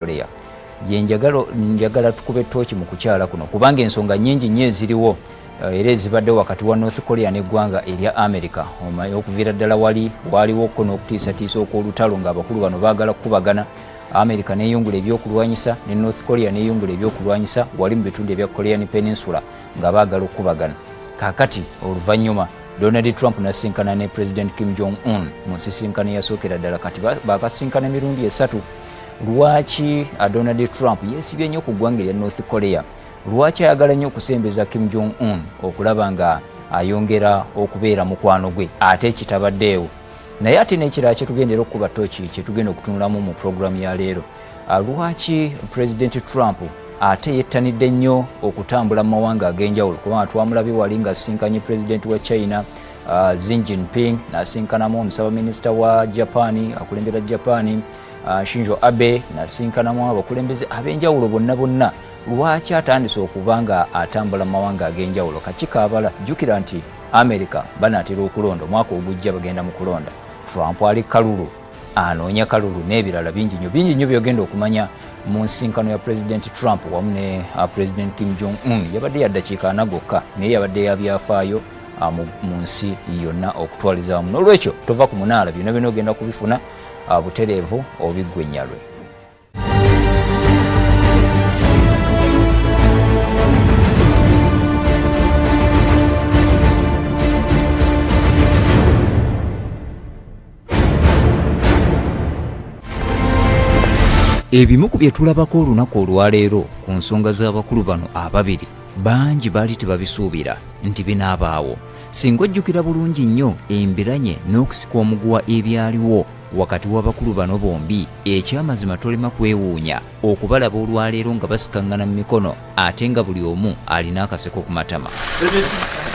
Korea. Njagala tukube tochi mu kukyala kuno kubanga ensonga nyingi nnyo eziriwo era ezibadde wakati wa North Korea n'eggwanga erya America. Omanyi okuviira ddala waliwo ko n'okutiisatiisa okw'olutalo ng'abakulu bano baagala kukubagana. America neeyungula ebyokulwanyisa ne North Korea neeyungula ebyokulwanyisa wali mu bitundu ebya Korean Peninsula nga baagala okukubagana. Kaakati oluvannyuma Donald Trump n'asisinkana ne President Kim Jong-un mu nsisinkano eyasookera ddala kati baakasisinkana emirundi esatu. Lwaki Donald Trump yeesibye nnyo ku ggwanga erya North Korea? Lwaki ayagala nnyo okusembeza Kim Jong-un okulaba nga ayongera okubeera mukwano gwe ate ekitabaddeewo? Naye ate n'ekirala kyetugendera okukuba toki kyetugenda okutunulamu mu puroguramu ya leero. Lwaki President Trump ate yettanidde nnyo okutambula mu mawanga ag'enjawulo? Kubanga twamulabye wali ng'asisinkanye President wa China Xi Jinping, n'asisinkanamu omusabaminisita wa Japan akulembera Japan Shinzo Abe, n'asisinkanamu abakulembeze ab'enjawulo bonna. Lwaki atandise okuba nga atambula mu mawanga ag'enjawulo? Kakikaabala jjukira nti America banaatera okulonda omwaka ogujja bagenda mu kulonda. Trump ali kalulu, anoonya kalulu n'ebirala bingi nnyo byogenda okumanya mu nsinkano ya President Trump wamu ne President Kim Jong-un. Yabadde ya ddakiika 4 gokka naye yabadde ya byafaayo mu nsi yonna okutwaliza wamu. N'olwekyo tova ku munaala, byonna ogenda kubifuna butereevu obiggwennyalwe. Ebimu ku bye tulabako olunaku olwaleero ku nsonga z'abakulu bano ababiri bangi baali tebabisuubira nti binaabaawo. Singa ojjukira bulungi nnyo embiranye n'okusika omuguwa ebyaliwo wakati w'abakulu bano bombi, ekyamazima tolema kwewuunya okubalaba olwaleero nga basikaŋŋana mu mikono ate nga buli omu alina akaseko ku matama.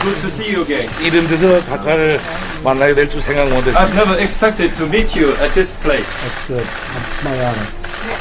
Good to see you again. 이런 데서 작가를 만나게 될 줄 생각 못 했어요. I've never expected to meet you at this place. That's good. It's my honor.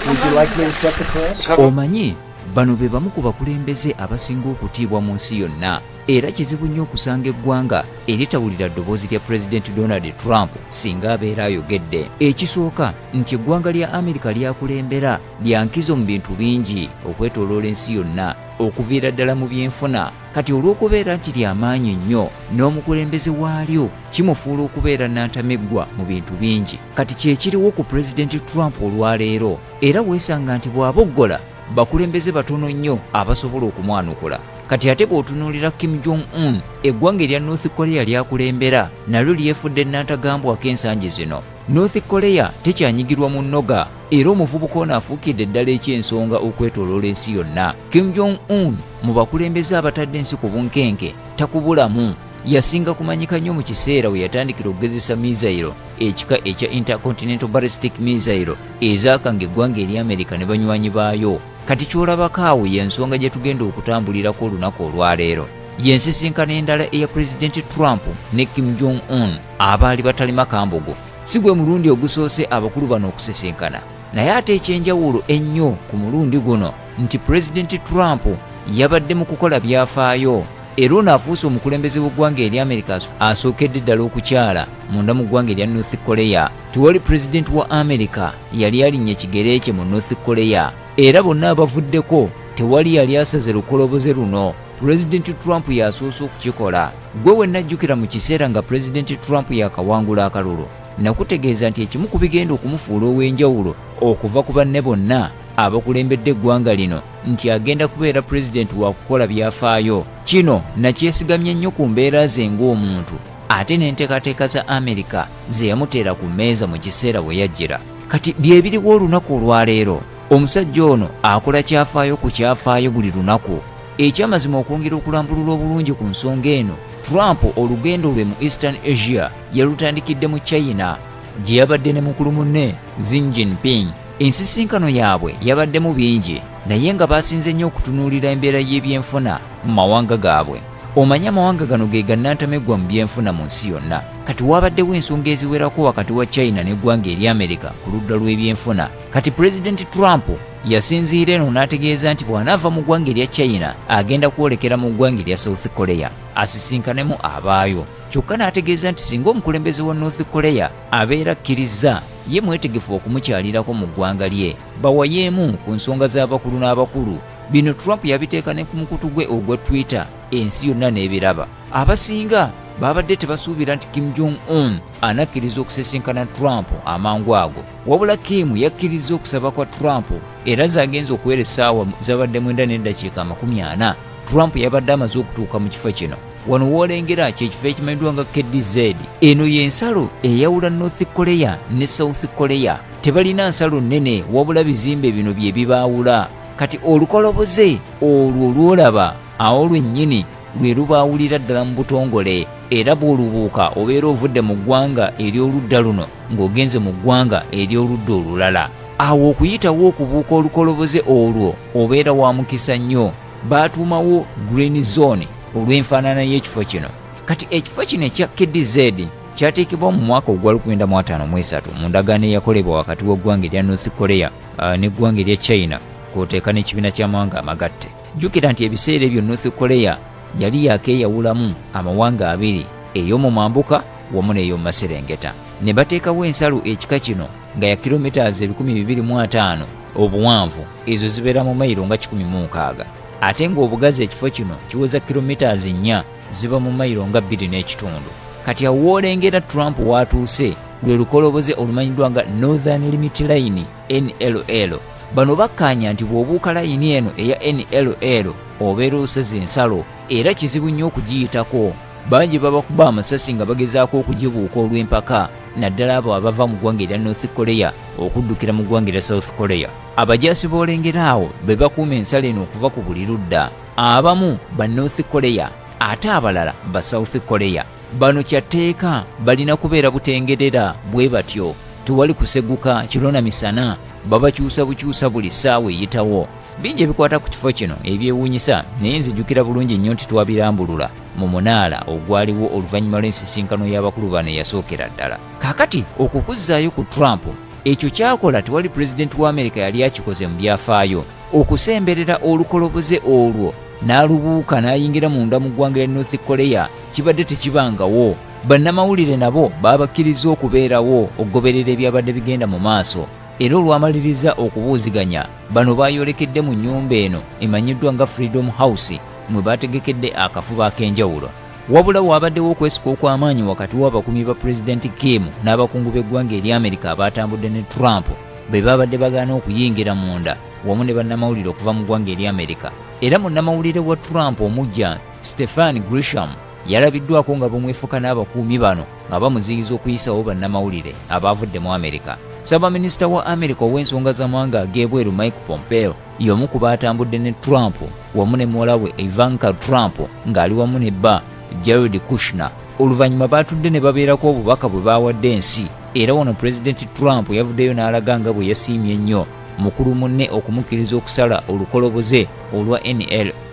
Would you like me to step across? Omanyi bano be bamu ku bakulembeze abasinga okutiibwa mu nsi yonna, era kizibu nnyo okusanga eggwanga eritawulira ddoboozi lya President Donald Trump singa abeera ayogedde. Ekisooka nti eggwanga lya America lyakulembera lya nkizo mu bintu bingi okwetooloola ensi yonna okuviira ddala mu byenfuna. Kati olw'okubeera nti ly'amaanyi nnyo n'omukulembeze waalyo kimufuula okubeera nnantameggwa mu bintu bingi. Kati kyekiriwo ku President Trump olwaleero, era weesanga nti bw'aboggola bakulembeze batono nnyo abasobola okumwanukula. Kati ate bw'otunuulira Kim Jong-un, eggwanga erya North Korea lyakulembera nalyo lyefudde nnantagambwa ak'ensangi zino. North Korea tekyanyigirwa mu nnoga era omuvubuka ono afuukidde ddala eky'ensonga okwetooloola ensi yonna. Kim Jong-un mu bakulembeze abatadde ensi ku bunkenke takubulamu. Yasinga kumanyika nnyo mu kiseera we yatandikira okugezesa missile ekika ekya Intercontinental Ballistic Missile ezaakanga eggwanga erya America ne banywanyi baayo. Kati kyolabako awo y'ensonga gye tugenda okutambulirako olunaku olwaleero. Y'ensisinkano endala eya President Trump ne Kim Jong-un abaali batalima kambogo. Si gwe mulundi ogusoose abakulu bano okusisinkana, naye ate ekyenjawulo ennyo ku mulundi guno nti President Trump yabadde mu kukola byafaayo era onaafuuse omukulembeze w'eggwanga erya America asookedde ddala okukyala munda mu ggwanga erya North Korea. Tewali President wa America yali alinnye ekigere kye mu North Korea, era bonna abavuddeko tewali yali asaze lukoloboze luno. President Trump yasoose okukikola. Gwe wennajjukira mu kiseera nga President Trump yakawangula akalulu, nakutegeeza nti ekimu ku bigenda okumufuula ow'enjawulo okuva ku banne bonna abakulembedde eggwanga lino nti agenda kubeera President wa kukola byafaayo. Kino nakyesigamye nnyo ku mbeera ze ng'omuntu ate n'enteekateeka za America ze yamuteera ku mmeeza mu kiseera we yajjira. Kati bye biriwo olunaku olwaleero. Omusajja ono akola kyafaayo ku kyafaayo buli lunaku. Ekyamazima okwongera okulambulula obulungi ku nsonga eno, Trump olugendo lwe mu Eastern Asia yalutandikidde mu China gye yabadde ne mukulu munne Xi Jinping. Ensisinkano yaabwe yabaddemu bingi naye nga basinze nnyo okutunuulira embeera y'ebyenfuna mu mawanga gaabwe. Omanya amawanga gano ge gannantameggwa mu byenfuna mu nsi yonna. Kati wabaddewo ensonga eziwerako wakati wa China n'eggwanga erya America ku ludda lw'ebyenfuna. Kati President Trump yasinziira eno n'ategeeza nti bw'anaava mu ggwanga erya China agenda kwolekera mu ggwanga erya South Korea asisinkanemu abaayo. Kyokka n'ategeeza nti singa omukulembeze wa North Korea abeera akkiriza ye mwetegefu okumukyalirako mu ggwanga lye bawayeemu ku nsonga z'abakulu n'abakulu. Bino Trump yabiteeka ne ku mukutu gwe ogwa Twitter, ensi yonna n'ebiraba. Abasinga babadde tebasuubira nti Kim Jong-un anakkiriza okusisinkana Trump amangu ago, wabula Kim yakkiriza okusaba kwa Trump era z'agenza okuwera essaawa zabadde 9:40. Trump yabadde amaze okutuuka mu kifo kino. Wano woolengera kyekifo ekimanyiddwa nga KDZ. Eno y'ensalo eyawula North Korea ne South Korea. Tebalina nsalo nnene wabula bizimbe bino bye bibaawula. Kati olukoloboze olwo lwolaba awo lwennyini lwe lubaawulira ddala mu butongole, era bw'olubuuka obeera ovudde mu ggwanga ery'oludda luno ng'ogenze mu ggwanga ery'oludda olulala. Awo okuyitawo okubuuka olukoloboze olwo obeera wa mukisa nnyo. Baatuumawo green zone olw'enfaanana y'ekifo kino. Kati ekifo kino ekya KDZ kyateekebwa mu mwaka ogwa 1953 mu ndagaano eyakolebwa wakati w'eggwanga erya North Korea n'eggwanga erya China kw'oteeka n'ekibiina ky'amawanga amagatte. Jjukira nti ebiseera ebyo North Korea yali yakeeyawulamu amawanga abiri, ey'omu mambuka wamu n'ey'omu maserengeta. Ne bateekawo ensalo ekika kino nga ya kilometers 225 obuwanvu, ezo zibeera mu mayiro nga 16. Ate ng'obugazi ekifo kino kiweza kilometers 4, ziba mu mayiro nga 2.5. Kati awo woolengera Trump w'atuuse lwe lukoloboze olumanyiddwa nga Northern Limit Line NLL. Bano bakkaanya nti bw'obuuka layini eno eya NLL obeera oseze ensalo era kizibu nnyo okugiyitako. Bangi babakuba amasasi nga bagezaako okugibuuka olw'empaka, naddala abo abava mu ggwanga erya North Korea okuddukira mu ggwanga erya South Korea. Abajaasi boolengera awo be bakuuma ensalo eno okuva ku buli ludda. Abamu ba North Korea ate abalala ba South Korea. Bano kyatteeka balina kubeera butengerera bwe batyo, tewali kuseguka kiro na misana, babakyusa bukyusa buli ssaawa eyitawo. Bingi ebikwata ku kifo kino ebyewuunyisa, naye nzijjukira bulungi nnyo nti twabirambulula mu munaala ogwaliwo oluvannyuma lw'ensisinkano y'abakulu bano eyasookera ddala. Kaakati okukuzzaayo ku Trump, ekyo kyakola tewali pulezidenti wa Amerika yali akikoze mu byafaayo. Okusemberera olukoloboze olwo n'alubuuka n'ayingira munda mu ggwanga lya North Korea kibadde tekibangawo. Bannamawulire nabo baabakkiriza okubeerawo okugoberera ebyabadde bigenda mu maaso. Era olwamaliriza okubuuziganya, bano baayolekedde mu nnyumba eno emanyiddwa nga Freedom House mwe baategekedde akafuba ak'enjawulo. Wabula waabaddewo okwesika okw'amaanyi wakati w'abakuumi ba Pulezidenti Kim n'abakungu b'eggwanga erya Amerika abaatambudde ne Trump be baabadde bagaana okuyingira munda wamu ne bannamawulire okuva mu ggwanga erya Amerika. Era munnamawulire wa Trump omujja Stephen Grisham yalabiddwako nga bamwefuka n'abakuumi bano nga bamuziyiza okuyisawo bannamawulire abaavudde mu Amerika. Ssabaminisita wa Amerika ow'ensonga z'amawanga ag'ebweru Mike Pompeo y'omu ku baatambudde ne Trump wamu ne muwala we Ivanka Trump ng'ali wamu ne bba Jared Kushner. Oluvannyuma baatudde ne babeerako obubaka bwe baawadde ensi, era wano Pulezidenti Trump yavuddeyo n'alaga nga bwe yasiimye ennyo mukulu munne okumukkiriza okusala olukoloboze olwa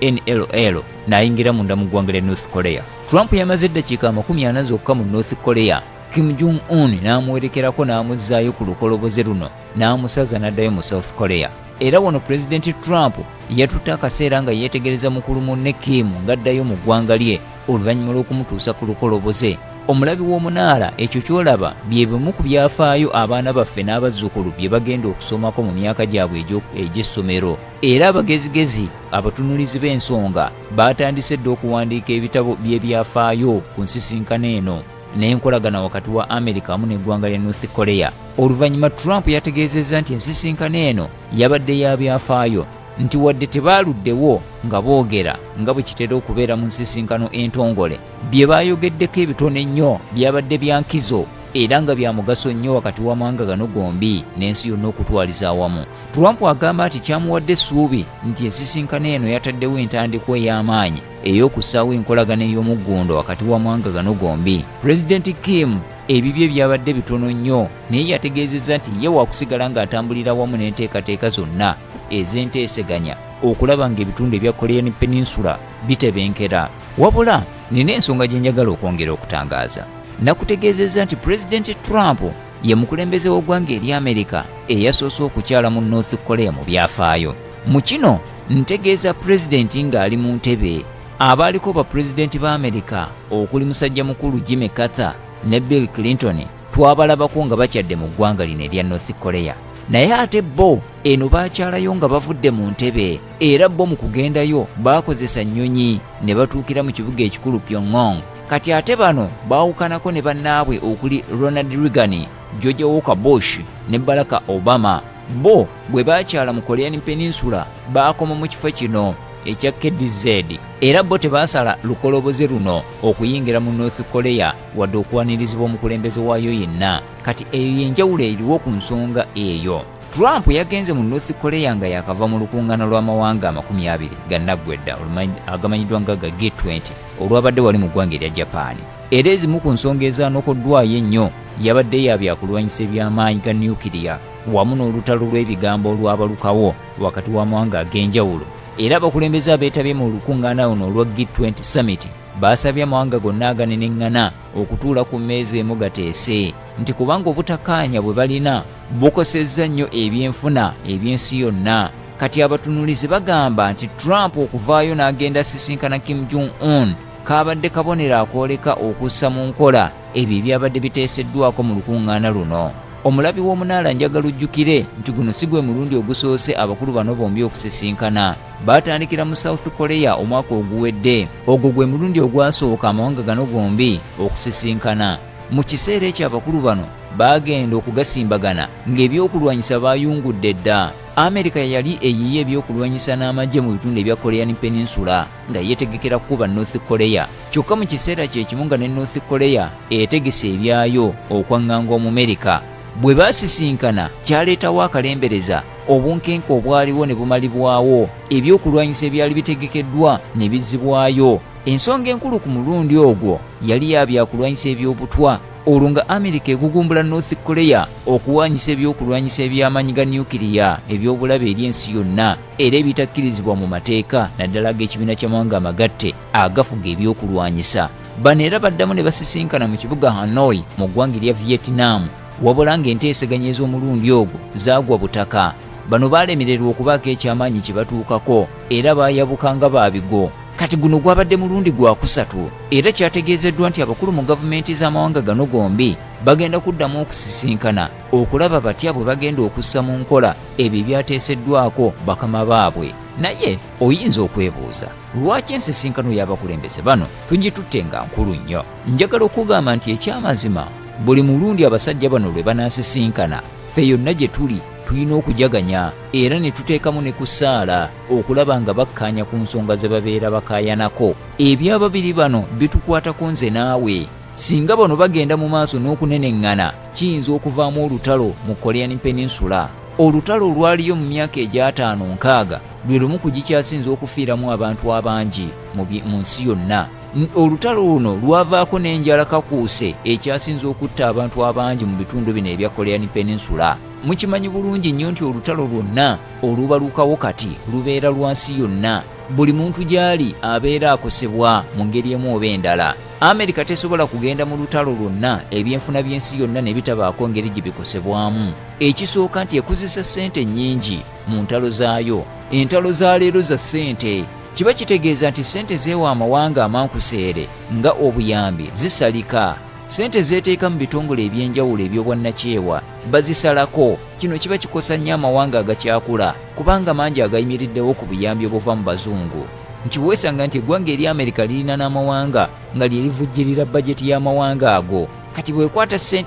NLL n'ayingira munda mu ggwanga lya North Korea. Trump yamaze eddakiika 40 zokka mu North Korea. Kim Jong-un n'amuwerekerako n'amuzzaayo ku lukoloboze luno n'amusaza n'addayo mu South Korea. Era wano Pulezidenti Trump yatutte akaseera nga yeetegereza mukulu munne Kim ng'addayo mu ggwanga lye oluvannyuma lw'okumutuusa ku lukoloboze. Omulabi w'omunaala, ekyo kyolaba bye bimu ku byafaayo abaana baffe n'abazzukulu bye bagenda okusomako mu myaka gyabwe egy'essomero. Era abagezigezi abatunulizi b'ensonga baatandise dda okuwandiika ebitabo by'ebyafaayo ku nsisinkano eno n'enkolagana wakati wa Amerika wamu n'eggwanga lya North Korea. Oluvannyuma Trump yategeezezza nti ensisinkano eno yabadde ya byafaayo, nti wadde tebaaluddewo nga boogera nga bwe kitera okubeera mu nsisinkano entongole, bye baayogeddeko ebitono ennyo byabadde bya nkizo era nga bya mugaso nnyo wakati w'amawanga gano gombi n'ensi yonna okutwaliza awamu. Trump agamba nti kyamuwadde essuubi nti ensisinkano eno yataddewo entandikwa ey'amaanyi ey'okussaawo enkolagana ey'omuggundo wakati w'amawanga gano gombi. Pulezidenti Kim ebibye byabadde bitono nnyo, naye yategeezezza nti ye waakusigala ng'atambulira wamu n'enteekateeka zonna ez'enteeseganya okulaba ng'ebitundu ebya Korean Peninsula bitebenkera. Wabula nina ensonga gye njagala okwongera okutangaaza. Nakutegeezezza nti Pulezidenti Trump ye mukulembeze w'eggwanga erya Amerika eyasoose okukyala mu North Korea mu byafaayo. Mu kino ntegeeza pulezidenti ng'ali mu ntebe. Abaaliko bapulezidenti ba Amerika okuli musajja mukulu Jimmy Carter ne Bill Clinton twabalabako nga bakyadde mu ggwanga lino erya North Korea. Naye ate bo eno baakyalayo nga bavudde mu ntebe, era bo mu kugendayo baakozesa nnyonyi ne batuukira mu kibuga ekikulu Pyongyang. Kati ate bano baawukanako ne bannaabwe okuli Ronald Reagan, George Walker Bush ne Barack Obama. Bo bwe baakyala mu Korean Peninsula baakoma mu kifo kino ekya KDZ, era bo tebaasala lukoloboze luno okuyingira mu North Korea wadde okuwanirizibwa omukulembeze waayo yenna. Kati eyo yenjawulo eriwo ku nsonga eyo. Trump yagenze mu North Korea nga yakava mu lukuŋŋaana lw'amawanga 20 gannaggwedda agamanyiddwa nga ga G20 olwabadde wali mu ggwanga erya Japan. Era ezimu ku nsonga ezaanokoddwayo ennyo yabadde yabyakulwanyisa eby'amaanyi ga nukiriya wamu n'olutalo lw'ebigambo olwabalukawo wakati w'amawanga ag'enjawulo. Era abakulembeze abeetabye mu lukuŋŋaana luno olwa G20 Summit baasabye amawanga gonna aganeneŋŋana okutuula ku mmeeza emu gateese nti kubanga obutakkaanya bwe balina bukosezza nnyo ebyenfuna eby'ensi yonna. Kati abatunuulizi bagamba nti Trump okuvaayo n'agenda sisinkana Kim Jong-un kaabadde kabonero akooleka okussa mu nkola ebyo ebyabadde biteeseddwako mu lukuŋŋaana luno. Omulabi w'omunaala njagala ojjukire nti guno si gwe mulundi ogusoose abakulu bano bombi okusisinkana. Baatandikira mu South Korea omwaka oguwedde. Ogwo gwe mulundi ogwasooka amawanga gano gombi okusisinkana. Mu kiseera ekyo abakulu bano baagenda okugasimbagana ng'ebyokulwanyisa baayungudde dda. Amerika yali eyiye ebyokulwanyisa n'amagye mu bitundu ebya Korean Peninsula nga yeetegekera kuba North Korea. Kyokka mu kiseera kyekimu nga ne North Korea etegese ebyayo okwaŋŋanga Omumerika. Bwe baasisinkana kyaleetawo akalembereza, obunkenke obwaliwo ne bumalibwawo, ebyokulwanyisa ebyali bitegekeddwa ne bizzibwayo. Ensonga enkulu ku mulundi ogwo yali yabyakulwanyisa eby'obutwa, olwo nga Amerika egugumbula North Korea okuwanyisa ebyokulwanyisa eby'amaanyi ga nukiriya eby'obulabe eri ensi yonna era ebitakkirizibwa mu mateeka naddala g'ekibiina ky'amawanga amagatte agafuga ebyokulwanyisa. Bano era baddamu ne basisinkana mu kibuga Hanoi mu ggwanga erya Vietnam, wabula ng'enteeseganya ez'omulundi ogwo zaagwa butaka. Bano baalemererwa okubaako ekyamaanyi kye batuukako era baayabuka nga baabigo. Kati guno gwabadde mulundi gwa kusatu era kyategeezeddwa nti abakulu mu gavumenti z'amawanga gano gombi bagenda kuddamu okusisinkana okulaba batya bwe bagenda okussa mu nkola ebyo ebyateeseddwako bakama baabwe. Naye oyinza okwebuuza lwaki ensisinkano y'abakulembeze bano tugitutte nga nkulu nnyo? Njagala okugamba nti ekyamazima buli mulundi abasajja bano lwe banaasisinkana ffe yonna gye tuli tulina okujaganya era ne tuteekamu ne ku ssaala okulaba nga bakkaanya ku nsonga ze babeera bakaayanako. Ebyababiri bano bitukwatako nze naawe. Singa bano bagenda mu maaso n'okuneneŋŋana kiyinza okuvaamu olutalo mu Korean Peninsula. Olutalo olwaliyo mu myaka eg'5-6 lwe lumu ku gikyasinze okufiiramu abantu abangi mu nsi yonna. Olutalo luno lwavaako n'enjala kakuuse ekyasinze okutta abantu abangi mu bitundu bino ebya Korean Peninsula. Mukimanyi bulungi nnyo nti olutalo lwonna olubalukawo kati lubeera lwa nsi yonna. Buli muntu gy'ali abeera akosebwa mu ngeri emu oba endala. Amerika tesobola kugenda mu lutalo lwonna ebyenfuna by'ensi yonna ne bitabaako ngeri gye bikosebwamu. Ekisooka nti ekozesa ssente nnyingi mu ntalo zaayo. Entalo za leero za ssente. Kiba kitegeeza nti ssente z'ewa amawanga amankuseere nga obuyambi zisalika. Ssente zeeteeka mu bitongole eby'enjawulo eby'obwannakyewa bazisalako. Kino kiba kikosa nnyo amawanga agakyakula kubanga mangi agayimiriddewo ku buyambi obuva mu bazungu. Nti weesanga nti eggwanga eri Amerika lirina n'amawanga nga lye livujjirira bajeti y'amawanga ago. Kati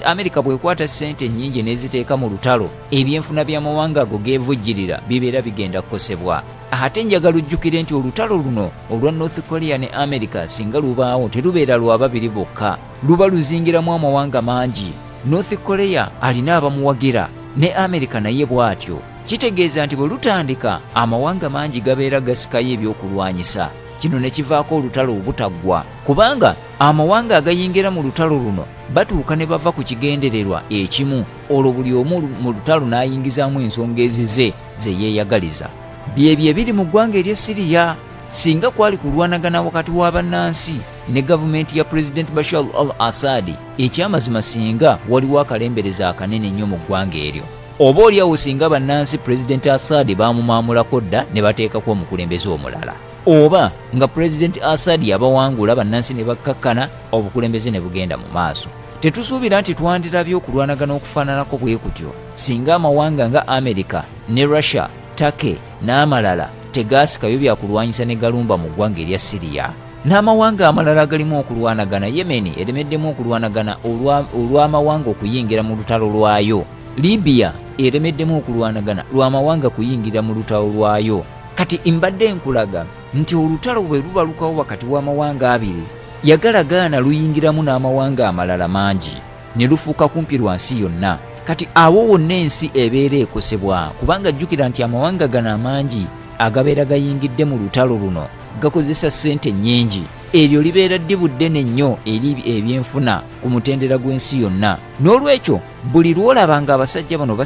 Amerika bw'ekwata ssente nnyingi n'eziteeka mu lutalo, ebyenfuna by'amawanga ago geevujjirira bibeera bigenda kukosebwa. Ate njagala ojjukire nti olutalo luno olwa North Korea ne Amerika singa lubaawo terubeera lwa babiri bokka, luba luzingiramu amawanga mangi. North Korea alina abamuwagira ne Amerika naye bw'atyo. Kitegeeza nti bwe lutandika amawanga mangi gabeera gasikayo ebyokulwanyisa. Kino ne kivaako olutalo obutaggwa kubanga amawanga agayingira mu lutalo luno batuuka ne bava ku kigendererwa ekimu, olwo buli omu mu lutalo n'ayingizaamu ensonga ezize ze yeeyagaliza. Byebyo ebiri mu ggwanga erya Siriya. Singa kwali kulwanagana wakati w'abannansi ne gavumenti ya President Bashar al-Assad, ekyamazima singa waliwo akalembereza akanene nnyo mu ggwanga eryo. Oba oliawo singa bannansi President Assad baamumaamulako dda ne bateekako omukulembeze omulala, oba nga President Assad yabawangula bannansi ne bakkakkana obukulembeze ne bugenda mu maaso. tetusuubira nti twandirabye okulwanagana okufaananako bwe kutyo singa amawanga nga Amerika ne Russia, Turkey n'amalala tegaasikayo byakulwanyisa ne galumba mu ggwanga erya Siriya. N'amawanga amalala agalimu okulwanagana, Yemen eremeddemu okulwanagana olw'amawanga okuyingira mu lutalo lwayo. Libya eremeddemu okulwanagana lw'amawanga kuyingira mu lutalo lwayo. Kati mbadde nkulaga nti olutalo bwe lubalukawo wakati w'amawanga abiri yagalagaana luyingiramu n'amawanga amalala mangi ne lufuuka kumpi lwa nsi yonna. Kati awo wonna ensi ebeera ekosebwa kubanga jjukira nti amawanga gano amangi agabeera gayingidde mu lutalo luno gakozesa ssente nnyingi. Eryo libeera ddibu ddene nnyo eri ebyenfuna ku mutendera gw'ensi yonna. N'olwekyo buli lw'olaba nga abasajja bano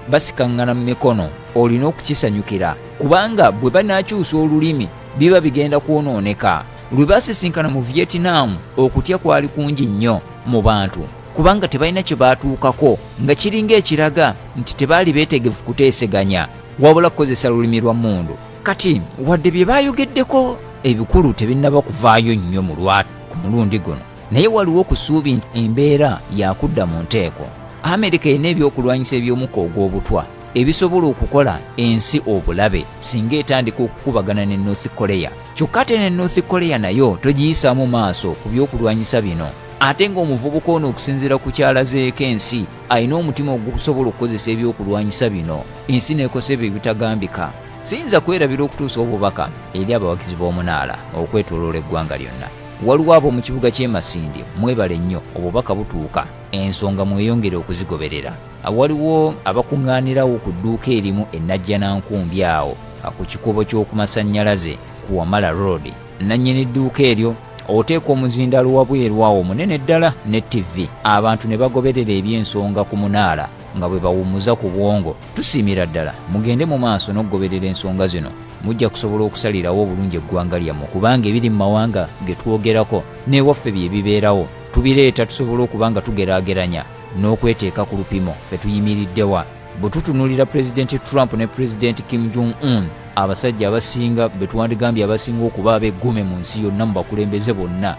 basikaŋŋana mu mikono olina okukisanyukira kubanga bwe banaakyusa olulimi biba bigenda kwonooneka. Lwe basisinkana mu Vietnam okutya kwali kungi nnyo mu bantu kubanga tebalina kye baatuukako nga kiringa ekiraga nti tebaali beetegefu kuteeseganya wabula kukozesa lulimi lwa mmundu. Kati wadde bye baayogeddeko ebikulu tebinnaba kuvaayo nnyo ku mulundi guno, naye waliwo okusuubi embeera yakudda mu nteeko. Amerika erina ebyokulwanyisa eby'omukka ogw'obutwa ebisobola okukola ensi obulabe singa etandika okukubagana ne North Korea. Kyokka ate ne North Korea nayo togiyisaamu maaso ku byokulwanyisa bino, ate ng'omuvubuka ono okusinziira ku kyalazeeko ensi alina omutima ogusobola okukozesa ebyokulwanyisa bino, ensi n'ekosebwa ebitagambika. Siyinza kwerabira okutuusa obubaka eri abawagizi b'omunaala okwetooloola eggwanga lyonna. Waliwo abo mu kibuga ky'e Masindi, mwebale nnyo obubaka butuuka, ensonga mweyongere okuzigoberera. Waliwo abakuŋŋaanirawo ku dduuka erimu e Najjanankumbi awo ku kikubo ky'okumasannyalaze ku Wamala Road. Nannyini dduuka eryo oteeka omuzindaalo wabweru awo munene ddala ne TV, abantu ne bagoberera eby'ensonga ku munaala nga bwe bawummuza ku bwongo. Tusiimira ddala mugende mu maaso n'okugoberera ensonga zino, mujja kusobola okusalirawo obulungi eggwanga lyammwe kubanga ebiri mu mawanga ge twogerako n'ewaffe bye bibeerawo tubireeta tusobole okuba nga tugeraageranya n'okweteeka ku lupimo ffe tuyimiriddewa. Bwe tutunuulira Pulezidenti Trump ne Pulezidenti Kim Jong-un, abasajja abasinga be twandigambye abasinga okuba ab'eggume mu nsi yonna mu bakulembeze bonna,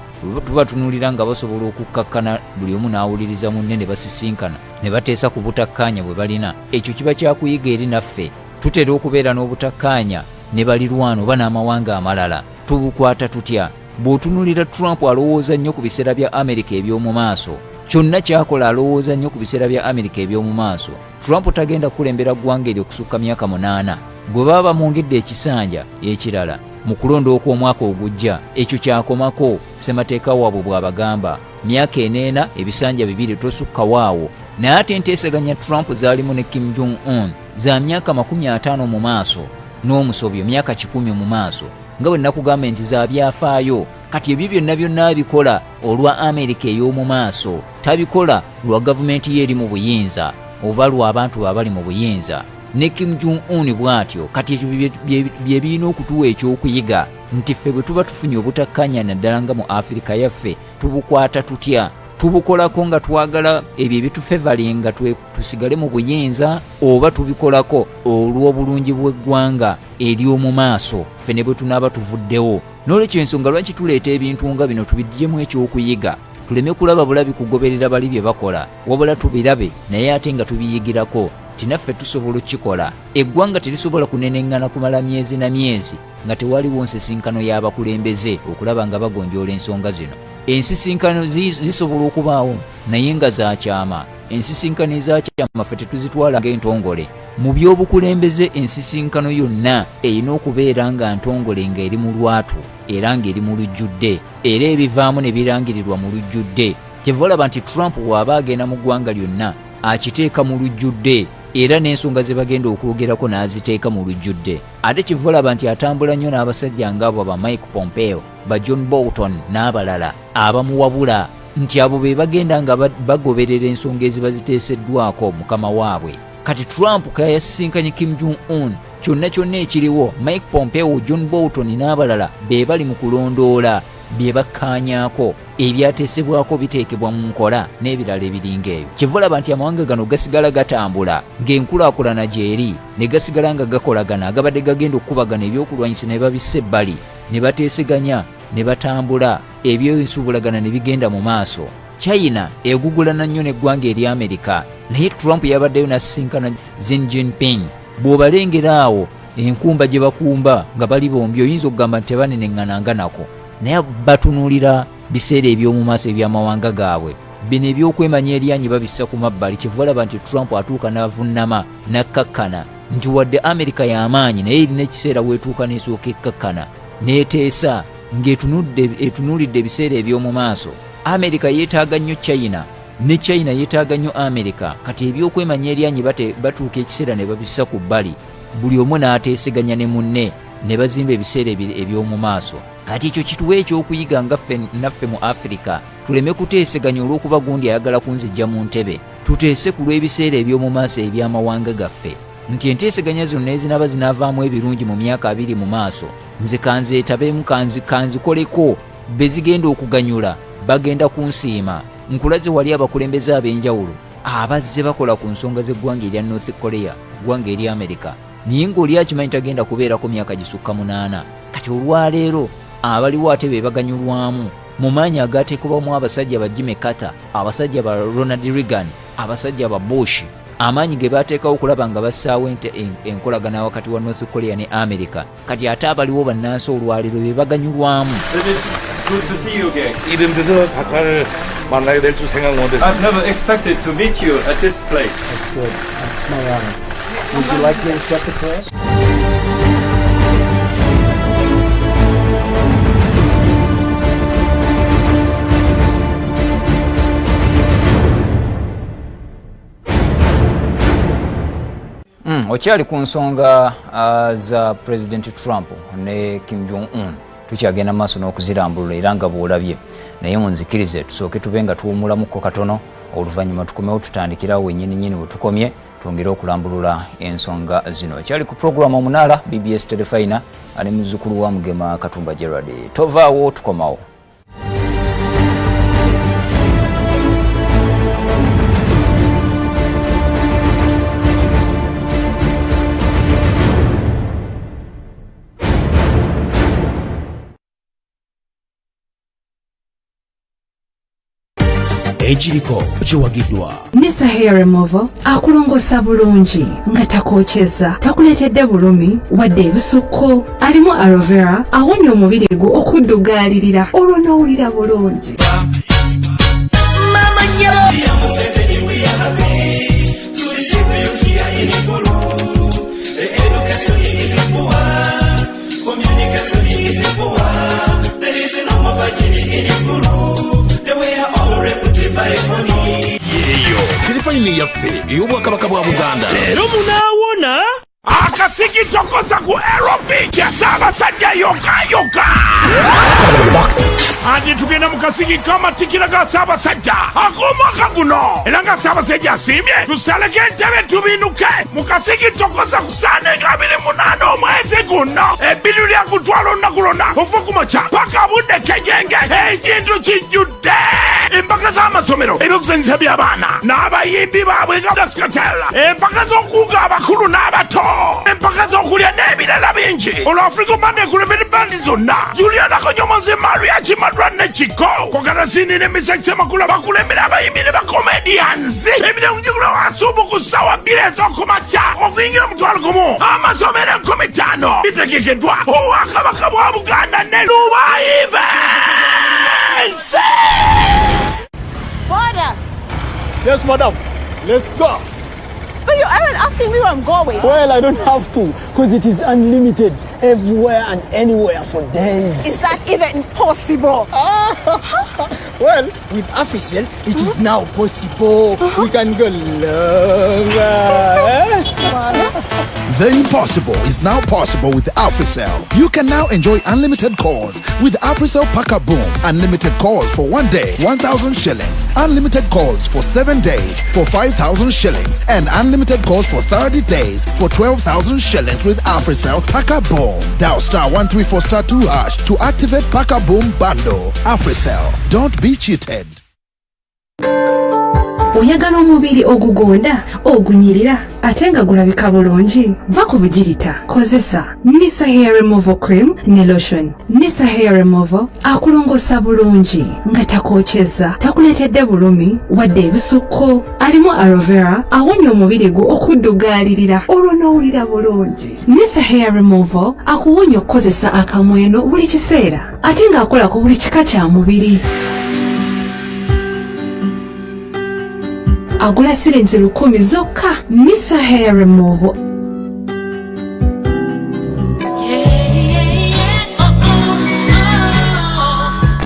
tubatunuulira nga basobola okukkakkana buli omu n'awuliriza munne ne basisinkana ne bateesa ku butakkaanya bwe balina. Ekyo kiba kyakuyiga eri naffe. Tutera okubeera n'obutakkaanya ne balirwano oba n'amawanga amalala. Tubukwata tutya? Bw'otunuulira Trump alowooza nnyo ku biseera bya Amerika eby'omu maaso, kyonna kyakola alowooza nnyo ku biseera bya Amerika eby'omu maaso. Trump tagenda kukulembera ggwanga eryo okusukka myaka 8. Bwe baba bamwongedde ekisanja ekirala mu kulonda okw'omwaka ogujja, ekyo kyakomako. Ssemateeka waabwe bw'abagamba myaka 4 ebisanja 2 tosukka waawo. Naye ate enteeseganya Trump zaalimu ne Kim Jong-un za myaka 50 mu maaso n'omusobyo myaka 10 mu maaso, nga bwe nakugamba nti za byafaayo. Kati ebyo byonna abikola olwa Amerika ey'omu maaso, tabikola lwa gavumenti ye eri mu buyinza oba lwa abantu abali mu buyinza. Ne Kim Jong-un bw'atyo. Kati ekyo bye birina okutuwa ekyokuyiga nti ffe bwe tuba tufunye obutakkaanya naddala nga mu Afirika yaffe tubukwata tutya? Tubukolako nga twagala ebyo ebitufevalinga tusigale mu buyinza, oba tubikolako olw'obulungi bw'eggwanga ery'omu maaso ffe ne bwe tunaaba tuvuddewo? N'olwekyo ensonga lwaki tuleeta ebintu nga bino tubiddemu ekyokuyiga, tuleme kulaba bulabi kugoberera bali bye bakola, wabula tubirabe naye ate nga tubiyigirako nti naffe tusobola okukikola. Eggwanga terisobola kuneneŋŋana kumala myezi na myezi nga tewaliwo nsisinkano y'abakulembeze okulaba nga bagonjoola ensonga zino. Ensisinkano zisobola okubaawo naye nga zakyama. Ensisinkano ezakyama ffe tetuzitwala ng'entongole. Mu by'obukulembeze ensisinkano yonna erina okubeera nga ntongole ng'eri mu lwatu era ng'eri mu lujjudde, era ebivaamu ne birangirirwa mu lujjudde. Kyeva olaba nti Trump bw'aba agenda mu ggwanga lyonna akiteeka mu lujjudde, era n'ensonga ze bagenda okwogerako n'aziteeka mu lujjudde. Ate kyeva olaba nti atambula nnyo n'abasajja ng'abo ba Mike Pompeo, ba John Bolton n'abalala abamuwabula nti abo be bagenda nga bagoberera ensonga eziba ziteeseddwako mukama waabwe. Kati Trump kayasisinkanye Kim Jong-un, kyonna ekiriwo Mike Pompeo, John Bolton n'abalala be bali mu kulondoola bye bakkaanyaako, ebyateesebwako biteekebwa mu nkola n'ebirala ebiringa ebyo. Kyeva olaba nti amawanga gano gasigala gatambula ng'enkulaakulana gy'eri, ne gasigala nga gakolagana agabadde gagenda okukubagana ebyokulwanyisa ne babissa ebbali, ne bateeseganya ne batambula, ebyensuubulagana ne bigenda mu maaso. China egugulana nnyo n'eggwanga eri Amerika, naye Trump yabaddeyo n'asisinkana Xi Jinping. Bw'obalengera awo enkumba gye bakumba nga bali bombi oyinza okugamba nti tebanenenganaanganako, naye batunuulira biseera eby'omu maaso eby'amawanga gaabwe. Bino ebyokwemanya eryanyi babissa ku mabbali, kyeva olaba nti Trump atuuka n'avunnama n'akkakkana nti wadde Amerika y'amaanyi naye erina ekiseera weetuuka n'esooka ekkakkana n'eteesa ng'etunuulidde ebiseera eby'omu maaso. Amerika yeetaaga nnyo China ne China yeetaaga nnyo Amerika. Kati ebyokwemanya eryanyi batuuka ekiseera ne babissa ku bbali, buli omu n'ateeseganya ne munne ne bazimba ebiseera eby'omu maaso. Kati ekyo kituwa ekyokuyiga naffe mu Afrika, tuleme kuteeseganya olw'okuba gundi ayagala kunzijja mu ntebe. Tuteese ku lw'ebiseera eby'omu maaso eby'amawanga gaffe, nti enteeseganya zino nezinaba zinaavaamu ebirungi mu myaka 2 mu maaso, nze kanzeetabemu kanzikoleko bezigenda okuganyula bagenda kunsiima. Nkulaze wali abakulembeze ab'enjawulo abazze bakola ku nsonga z'eggwanga erya North Korea, ggwanga eri Amerika, naye ng'oli akimanyi tagenda kubeerako myaka gisukka 8. Kati olwaleero abaliwo ate be baganyulwamu mu maanyi agaateekebwamu abasajja ba Jimmy Carter, abasajja ba Ronald Reagan, abasajja ba Bush, amaanyi ge baateekawo okulaba nga bassaawo enkolagana wakati wa North Korea ne Amerika. Kati ate abaliwo bannansi olwaleero be baganyulwamu. Good to see you again. 이름에서 각하를 만나게 될 줄 생각 못했어요. I've never expected to meet you at this place. That's good. That's my honor. Would you like me to set the course? Okyali ku nsonga za President Trump ne Kim Jong-un, tukyagenda maaso n'okuzirambulula era nga bw'olabye, naye munzikirize tusooke tube nga tuwumulamuko katono, oluvannyuma tukomewo tutandikirawo wennyini we tukomye, twongere okulambulula ensonga zino. Ekyali ku puroguramu Omunaala BBS Telefina ali muzzukulu wa Mugema Katumba Gerard. Tovaawo tukomawo. Ejiriko kiwagiddwa Mr. Hair Removal akulongosa bulungi nga takokyeza, takuleetedde bulumi wadde ebisukko. Alimu aloe vera awonya omubiri gwo okuddugaalirira olwo n'owulira bulungi. Telefoni yaffe ey'Obwakabaka bwa Buganda. Leero munaawona akasigitokoza ku aerobic ya Ssaabasajja yoka. Ati tugenda mu kasigi k'amatikira ga Ssaabasajja ak'omwaka guno, era nga Ssaabasajja asiimye tusaleko entebe tubinuke mu kasigitokoza ku Sande nga 28 omwezi guno, ebbiru lya kutwala olunaku lwonna okuva ku makya paka budde kejenge, ekintu kijjudde. Empaka z'amasomero, ebyokuzanyisa by'abaana n'abayimbi baabwe nga Daskatel, empaka z'okuwuga abakulu n'abato, empaka z'okulya n'ebirala bingi. Olwo Africa Monday kulembera bandi zonna, Juliana Konyomozi, Maria Chimadra ne Chiko kwagala sini ne Misakise Makula bakulembera abayimbi ne bakomedians. Ebirunjigula wasubu ku ssaawa 2 ez'okumakya okuyingira mu 1 amasomero 15 bitegekeddwa Obwakabaka bwa Buganda ne Dubai Events. Border. Yes, madam. Let's go. But you aren't asking me where I'm going. Well, I don't have to, because it is unlimited everywhere and anywhere for days. Is that even possible? Well, with Africell, it is now possible. We can go longer. The impossible is now possible with Africell. You can now enjoy unlimited calls with Africell Paka Boom. Unlimited calls for 1 day, 1,000 shillings. Unlimited calls for 7 days for 5,000 shillings. And unlimited calls for 30 days for 12,000 shillings with Africell Paka Boom. Dial *134*2# to activate Paka Boom bundle. Africell. Don't be cheated. oyagala omubiri ogugonda ogunyirira ate nga gulabika bulungi va ku bugirita kozesa Nisa Hair Removal Cream ne Lotion. Nisa Hair Removal akulongosa bulungi nga takokyeza takuleetedde bulumi wadde ebisukko. Alimu aloe vera awonya omubiri gwo okuddugalirira olwo n'owulira bulungi. Nisa Hair Removal akuwonya okukozesa akamweno buli kiseera ate ng'akola ku buli kika kya mubiri. Agula sirinzi 10 zokka. Nisa Hair Removal.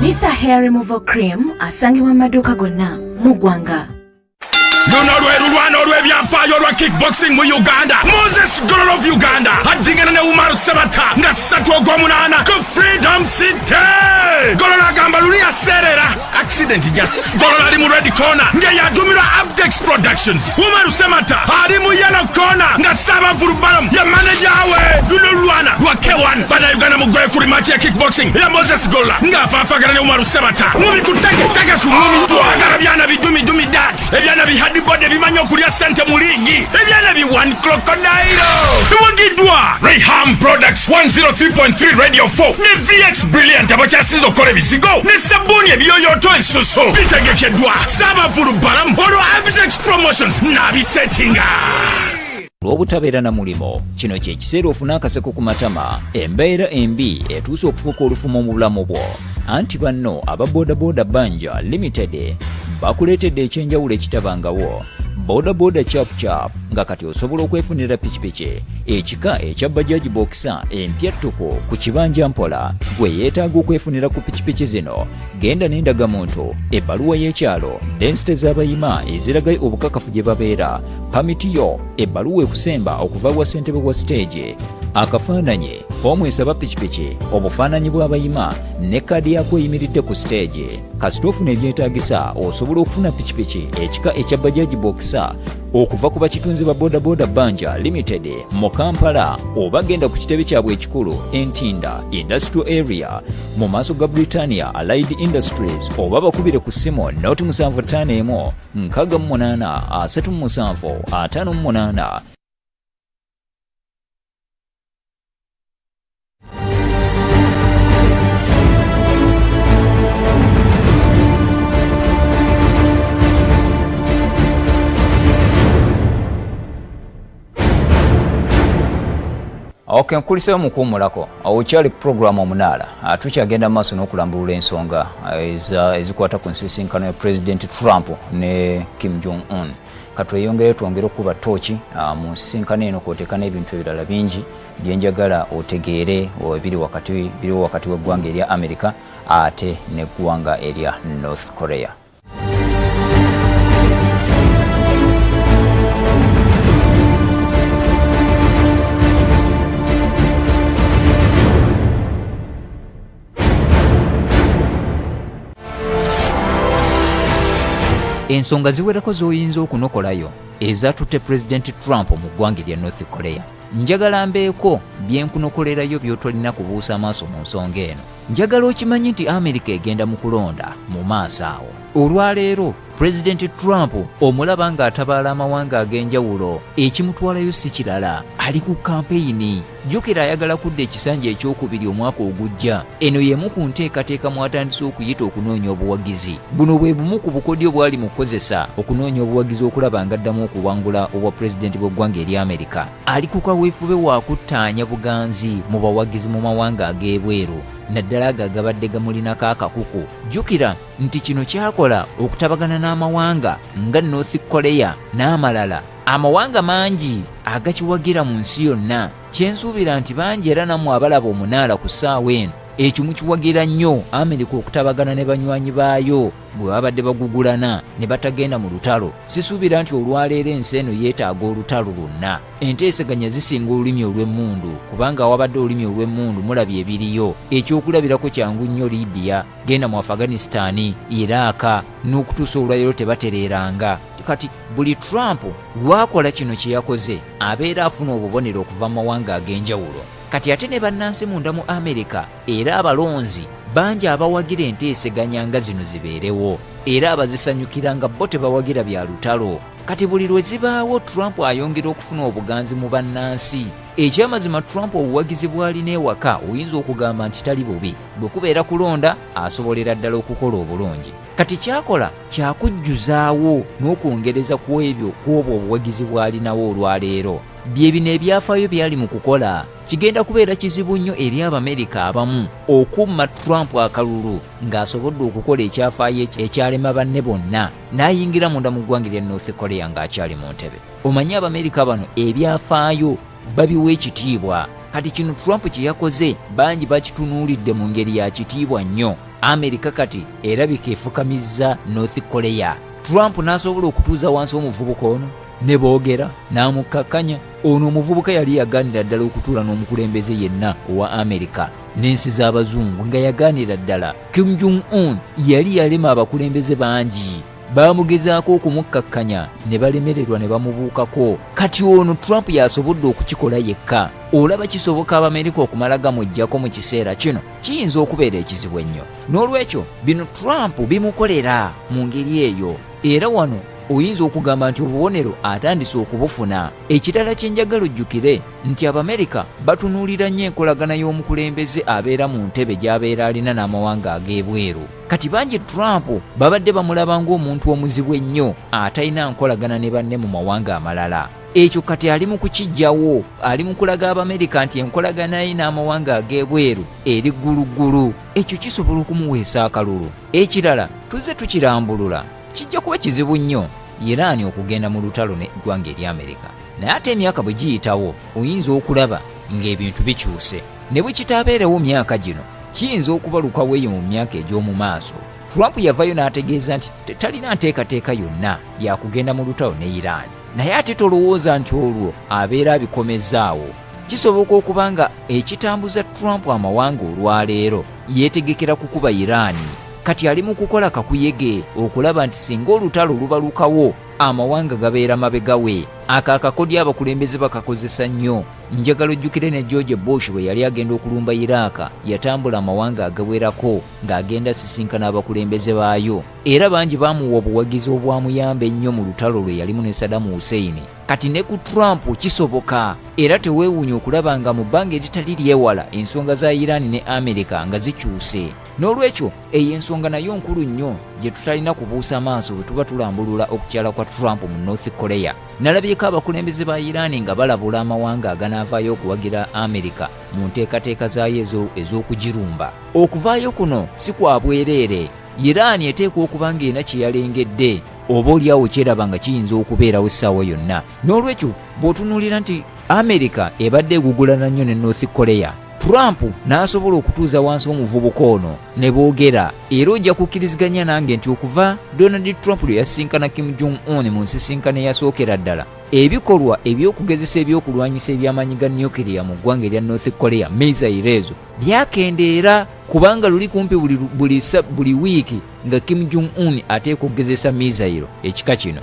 Nisa Hair Removal Cream asangibwa mu maduuka gonna mu ggwanga. luno lw'erulwana olw'ebyafaayo olwa kickboxing mu Uganda. Moses Gololo of Uganda addingana ne Umaru Sabata nga 3/8 ku Freedom City. Gololo agamba luli yaseerera accident just. Gololo ali mu red corner nga yadumirwa Abdex Productions. Umaru Sabata ali mu yellow corner nga Saba Vurbalam ya manager we. Luno lulwana lwa K1 bana Uganda mugoye kuri match ya kickboxing ya Moses Gololo nga afaafagana ne Umaru Sabata. Mubi kutege ku ngumi twagala byana bidumi dat ebyana bihadi bode bimanyo kulya sente mu ligi ebyana bi one crocodile wagidwa Rayham Products 103.3 Radio 4 ne VX Brilliant abakyasinze okola ebizigo ne sabuni ebiyoyoto ensusu bitegekeddwa Saba Vurbalam olwa Abdex Promotions nabisettinga. Olw'obutabeera na mulimo kino kye kiseera ofuna akaseko ku matama embeera embi etuuse okufuuka olufumo mu bulamu bwo. Anti banno aba Boda Banja Limited bakuleetedde ekyenjawulo ekitabangawo. Boda chap nga kati osobola okwefunira pikipiki ekika ekya Bajaj Boxer empyattuko ku kibanja mpola. Gwe yeetaaga okwefunira ku pikipiki zino genda n'endagamuntu ebbaluwa y'ekyalo densite z'abayima eziraga obukakafu gye babeera pamiti yo ebbaluwa ekusemba okuva wa ssentebe wa stage akafaananyi foomu esaba pikipiki obufaananyi bw'abayima ne kkaadi yakweyimiridde ku stage. Kasita ofuna ebyetaagisa osobola okufuna pikipiki ekika ekya Bajaj Boxer okuva ku bakitunzi ba Boda Banja Limited mu Kampala oba genda ku kitebe kyabwe ekikulu Entinda Industrial Area mu maaso ga Britannia Allied Industries oba bakubire ku ssimu 0751 68 37 58. Okay, nkuliseyo mukuumulako okyali program omunaala tukyagenda maaso n'okulambulula ensonga ezikwata ku nsisinkano ya President Trump ne Kim Jong-un. Katweyongere twongere okuba tooki mu nsisinkano eno kw'oteeka n'ebintu ebirala bingi byenjagala otegeere biriwo wakati w'eggwanga erya America ate n'eggwanga erya North Korea. Ensonga ziwerako z'oyinza okunokolayo ezatutte President Trump mu ggwanga erya North Korea. Njagala mbeeko byenkunokolerayo by'otolina kubuusa amaaso mu nsonga eno. Njagala okimanyi nti America egenda mu kulonda mu maaso awo. Olwaleero President Trump omulaba ng'atabaala amawanga ag'enjawulo ekimutwalayo si kirala ali ku kampeyini. Jjukira ayagala kudda ekisanja ekyokubiri omwaka ogujja. Eno y'emu ku nteekateeka mwatandise okuyita okunoonya obuwagizi. Buno bwe bumu ku bukodyo bw'ali mu kukozesa okunoonya obuwagizi okulaba ng'addamu okuwangula obwa pulezidenti bw'eggwanga erya America. Ali ku kaweefube wa kuttaanya buganzi mu bawagizi mu mawanga ag'ebweru naddala agabadde gamulinako akakuku. Jjukira nti kino kyakola okutabagana n'amawanga nga North Korea n'amalala. Amawanga mangi agakiwagira mu nsi yonna. Kyensuubira nti bangi era nammwe abalaba omunaala ku ssaawa eno ekyo mukiwagira nnyo America okutabagana ne banywanyi baayo bwe babadde bagugulana ne batagenda mu lutalo. Sisuubira nti olwaleero ensi eno yeetaaga olutalo lwonna. Enteeseganya zisinga olulimi olw'emmundu kubanga awabadde olulimi olw'emmundu mulabye ebiriyo. Ekyokulabirako kyangu nnyo Libya, genda mu Afghanistan, Iraq n'okutuusa olwaleero tebatereeranga. Kati buli Trump lwakola kino kye yakoze abeera afuna obubonero okuva mu mawanga ag'enjawulo. Kati ate ne bannansi munda mu America era abalonzi bangi abawagira enteeseganya nga zino zibeerewo era abazisanyukira nga bo tebawagira bya lutalo. Kati buli lwe zibaawo Trump ayongera okufuna obuganzi mu bannansi. Ekyamazima Trump obuwagizi bw'alina ewaka oyinza okugamba nti tali bubi, bwe kubeera kulonda asobolera ddala okukola obulungi. Kati kyakola kyakujjuzaawo n'okwongereza ku ebyo kw'obwo obuwagizi bw'alinawo olwaleero. Bye bino ebyafaayo byali mu kukola kigenda kubeera kizibu nnyo eri Abamerika abamu okumma Trump akalulu ng'asobodde okukola ekyafaayo ekyalema banne bonna n'ayingira munda mu ggwanga lya North Korea ng'akyali mu ntebe. Omanyi Abamerika bano ebyafaayo babiwa ekitiibwa. Kati kino Trump kye yakoze bangi bakitunuulidde mu ngeri ya kitiibwa nnyo. Amerika kati erabika efukamizza North Korea. Trump n'asobola okutuuza wansi omuvubuka ono ne boogera n'amukakkanya. Ono omuvubuka yali yagaanira ddala okutuula n'omukulembeze yenna owa Amerika n'ensi z'abazungu nga yagaanira ddala. Kim Jong-un yali yalema abakulembeze bangi, baamugezaako okumukkakkanya ne balemererwa ne bamubuukako. Kati ono Trump yasobodde okukikola yekka. Olaba kisoboka Abamerika okumala gamujjako mu kiseera kino kiyinza okubeera ekizibu ennyo. N'olwekyo bino Trump bimukolera mu ngeri eyo, era wano oyinza okugamba nti obubonero atandise okubufuna. Ekirala kye njagala ojjukire nti Abamerika batunuulira nnyo enkolagana y'omukulembeze abeera mu ntebe gy'abeera alina n'amawanga ag'ebweru. Kati bangi Trump babadde bamulaba ng'omuntu omuzibu ennyo atalina nkolagana ne banne mu mawanga amalala. Ekyo kati ali mu kukijjawo, ali mu kulaga Abamerika nti enkolagana ye n'amawanga ag'ebweru eri gguluggulu. Ekyo kisobola okumuweesa akalulu. Ekirala tuzze tukirambulula, kijja kuba kizibu nnyo Iran okugenda mu lutalo n'eggwanga eri Amerika. Naye ate emyaka bwe giyitawo oyinza okulaba ng'ebintu bikyuse. Ne bwe kitaabeerewo myaka gino kiyinza okubalukawo eyo mu myaka egy'omu maaso. Trump yavayo n'ategeeza nti talina nteekateeka yonna ya kugenda mu lutalo ne Iran. Naye ate tolowooza nti olwo abeera abikomezzaawo. Kisoboka okuba nga ekitambuza Trump amawanga olwaleero yeetegekera kukuba Iran. Kati ali mu kukola kakuyege okulaba nti singa olutalo lubalukawo amawanga gabeera mabega we. Akakodyo abakulembeze bakakozesa nnyo. Njagala ojjukire ne George Bush bwe yali agenda okulumba Iraq yatambula amawanga agawerako ng'agenda sisinkana abakulembeze baayo. Era bangi baamuwa obuwagizi obwamuyamba ennyo mu lutalo lwe yalimu ne Saddam Hussein. Kati ne ku Trump kisoboka, era teweewuunya okulaba nga mu bbanga eritali lyewala ensonga za Iran ne Amerika nga zikyuse. N'olwekyo eyo ensonga nayo nkulu nnyo gye tutalina kubuusa maaso bwe tuba tulambulula okukyala kwa Trump mu North Korea. Nalabyeko abakulembeze ba Iran nga balabula amawanga aganaavaayo okuwagira Amerika mu nteekateeka zaayo ez'okugirumba. Okuvaayo kuno si kwa bwereere. Iran eteekwa okuba ng'erina kye yalengedde oba oliawo kyeraba nga kiyinza okubeerawo essaawa yonna. N'olwekyo bw'otunuulira nti Amerika ebadde egugulana nnyo ne North Korea, Trump n'asobola okutuuza wansi omuvubuka ono ne boogera. Era ojja kukkiriziganya nange nti okuva Donald Trump lwe yasisinkana Kim Jong-un mu nsisinkano eyasookera ddala, ebikolwa eby'okugezesa ebyokulwanyisa eby'amaanyi ga nukiriya mu ggwanga erya North Korea missile ezo byakendeera, kubanga luli kumpi buli wiiki nga Kim Jong-un ateekwa okugezesa missile ekika kino.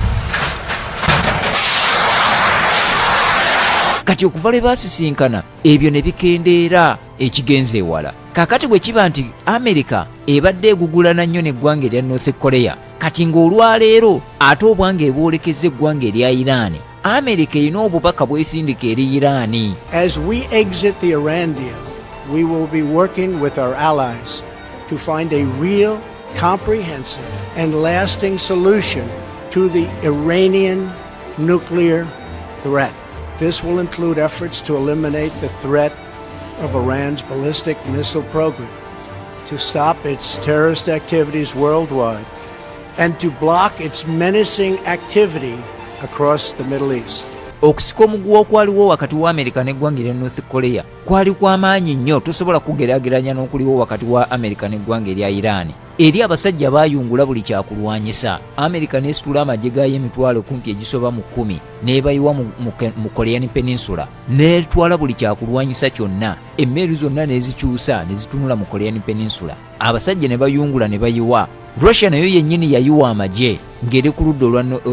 Kati okuva lwe baasisinkana ebyo ne bikendeera ekigenze ewala. Kakati bwe kiba nti Amerika ebadde egugulana nnyo n'eggwanga erya North Korea, kati ng'olwaleero ate obwanga ebwolekeza eggwanga erya Iran, Amerika erina obubaka bwesindika eri Iran. As we exit the Iran deal, we will be working with our allies to find a real, comprehensive and lasting solution to the Iranian nuclear threat. This will include efforts to eliminate the threat of Iran's ballistic missile program, to stop its terrorist activities worldwide, and to block its menacing activity across the Middle East. Okusika omuguwa okwaliwo wakati wa Amerika n'eggwanga erya North Korea kwali kw'amaanyi nnyo, tosobola kugeraageranya n'okuliwo wakati wa Amerika n'eggwanga erya Iran. Eri abasajja baayungula buli kyakulwanyisa. Amerika n'esitula amagye gaayo emitwalo kumpi egisoba mu 10 n'ebayiwa mu Korean Peninsula, n'etwala buli kyakulwanyisa kyonna. Emmeeri zonna n'ezikyusa ne zitunula mu Korean Peninsula. Abasajja ne bayungula ne bayiwa. Russia nayo yennyini yayiwa amagye ng'eri ku ludda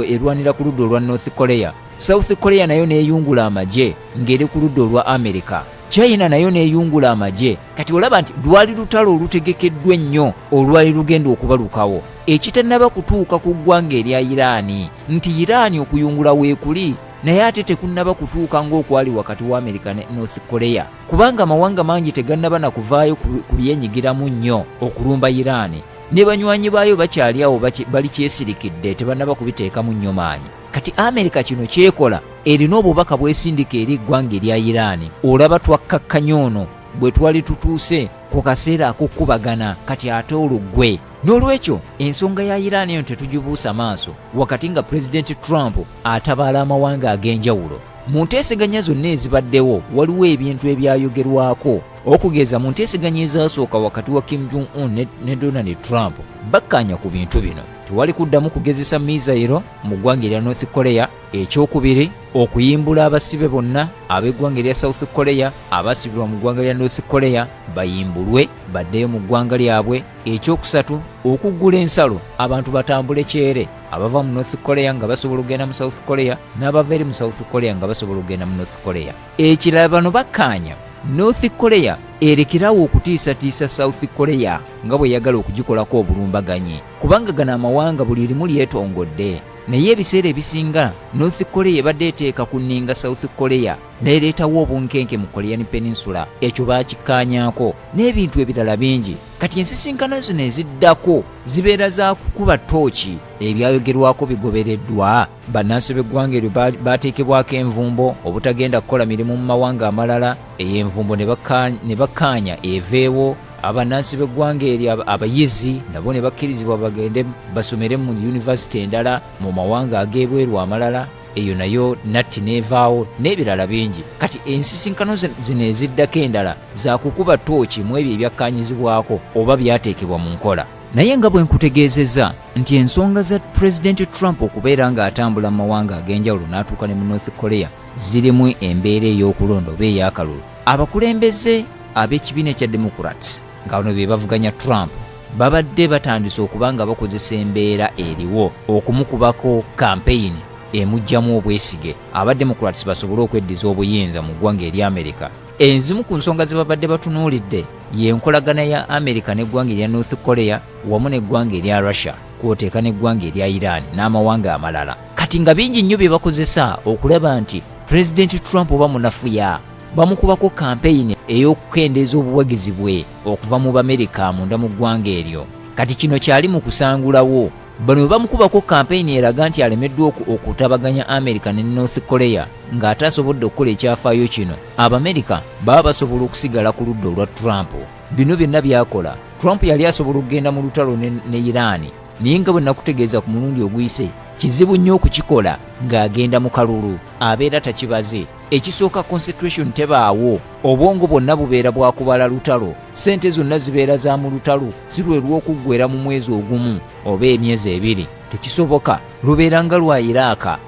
erwanira ku ludda olwa North Korea. South Korea nayo neeyungula amagye ng'eri ku ludda olwa Amerika. China nayo neeyungula amagye. Kati olaba nti lwali lutalo olutegekeddwa ennyo olwali lugenda okubalukawo ekitannaba kutuuka ku ggwanga erya Iraani, nti Iraani okuyungula weekuli naye ate tekunnaba kutuuka ng'okwali wakati wa Amerika ne North Korea, kubanga amawanga mangi tegannaba na kuvaayo kubyenyigiramu nnyo okulumba Iraani, ne banywanyi baayo bakyali awo bali kyesirikidde tebannaba kubiteekamu nnyo maanyi. Kati Amerika kino kyekola erina obubaka bwesindika eri eggwanga erya Iraani. Olaba twakkakkanya ono bwe twali tutuuse ku kaseera ak'okkubagana kati ate olugwe. N'olwekyo ensonga ya Iraani eyo tetugibuusa maaso wakati nga Pulezidenti Trump atabaala amawanga ag'enjawulo. Mu nteeseganya zonna ezibaddewo waliwo ebintu ebyayogerwako, okugeza mu nteeseganya ezaasooka wakati wa Kim Jong-un ne Donald Trump bakkaanya ku bintu bino. Tewali kuddamu kugezesa mizairo mu ggwanga erya North Korea. Ekyokubiri, okuyimbula abasibe bonna ab'eggwanga erya South Korea abasibirwa mu ggwanga lya North Korea bayimbulwe baddeyo mu ggwanga lyabwe. Ekyokusatu, okuggula ensalo abantu batambule kyere, abava mu North Korea nga basobola okugenda mu South Korea n'abava eri mu South Korea nga basobola okugenda mu North Korea. Ekirala bano bakkaanya North Korea erekerawo okutiisatiisa South Korea nga bwe yagala okugikolako obulumbaganyi, kubanga gano amawanga buli limu lyetongodde. Naye ebiseera ebisinga North Korea ebadde eteeka kunninga South Korea n'ereetawo obunkenke mu Korean Peninsula. Ekyo baakikkaanyaako n'ebintu ebirala bingi. Kati ensisinkano zino eziddako zibeera za kukuba ttooki ebyayogerwako bigobereddwa. Bannansi b'eggwanga eryo baateekebwako envumbo obutagenda kukola mirimu mu mawanga amalala. Eyo envumbo ne bakkaanya eveewo. Abannansi b'eggwanga eryo abayizi nabo ne bakkirizibwa bagende basomere mu yunivasite endala mu mawanga ag'ebweru amalala. Eyo nayo natti neevaawo n'ebirala bingi. Kati ensisinkano zino eziddako endala za kukuba ttooki mu ebyo ebyakkaanyizibwako oba byateekebwa mu nkola. Naye nga bwe nkutegeezezza nti ensonga za Pulezidenti Trump okubeera ng'atambula mu mawanga ag'enjawulo n'atuuka ne mu North Korea zirimu embeera ey'okulonda oba ey'akalulu. Abakulembeze ab'ekibiina ekya Democrats nga bano be bavuganya Trump babadde batandise okuba nga bakozesa embeera eriwo okumukubako kampeyini emujjamu obwesige Abademocrats basobole okweddiza obuyinza mu ggwanga erya Amerika. Enzimu ku nsonga ze babadde batunuulidde y'enkolagana ya Amerika n'eggwanga erya North Korea wamu n'eggwanga erya Russia, kw'oteeka n'eggwanga erya Iran n'amawanga amalala. Kati nga bingi nnyo bye bakozesa okulaba nti Pulezidenti Trump oba munafuya, bamukubako kampeyini ey'okukendeeza obuwagizi bwe okuva mu Bamerika munda mu ggwanga eryo. Kati kino kyali mu kusangulawo. Bano bamukubako kampeyini eraga nti alemeddwa okutabaganya Amerika ne North Korea ng'ate asobodde okukola ekyafaayo kino, Abamerika baba basobola okusigala ku ludda olwa Trump. Bino byonna byakola. Trump yali asobola okugenda mu lutalo ne Iraani, naye nga bwe nakutegeeza ku mulundi oguyise kizibu nnyo okukikola ng'agenda mu kalulu, abeera takibaze. Ekisooka concentration tebaawo, obwongo bwonna bubeera bwakubala lutalo, ssente zonna zibeera za mu lutalo, si lwe lw'okuggwera mu mwezi ogumu oba emyezi ebiri, tekisoboka. Lubeera nga lwa Iraaka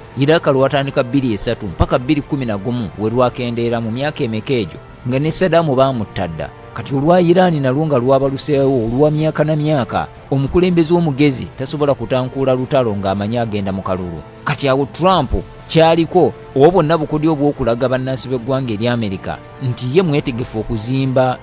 lwatandika 2003 mpaka 2011 we lwakendeera mu myaka emeka egyo nga ne Saddam baamutadda. Kati olwa Iraani nalwo nga lwabaluseewo olwa myaka na myaka. Omukulembeze omugezi tasobola kutankuula lutalo ng'amanyi agenda mu kalulu. Kati awo Trump kyaliko oba bwonna bukodyo obw'okulaga bannansi b'eggwanga erya Amerika nti ye mwetegefu okuzimba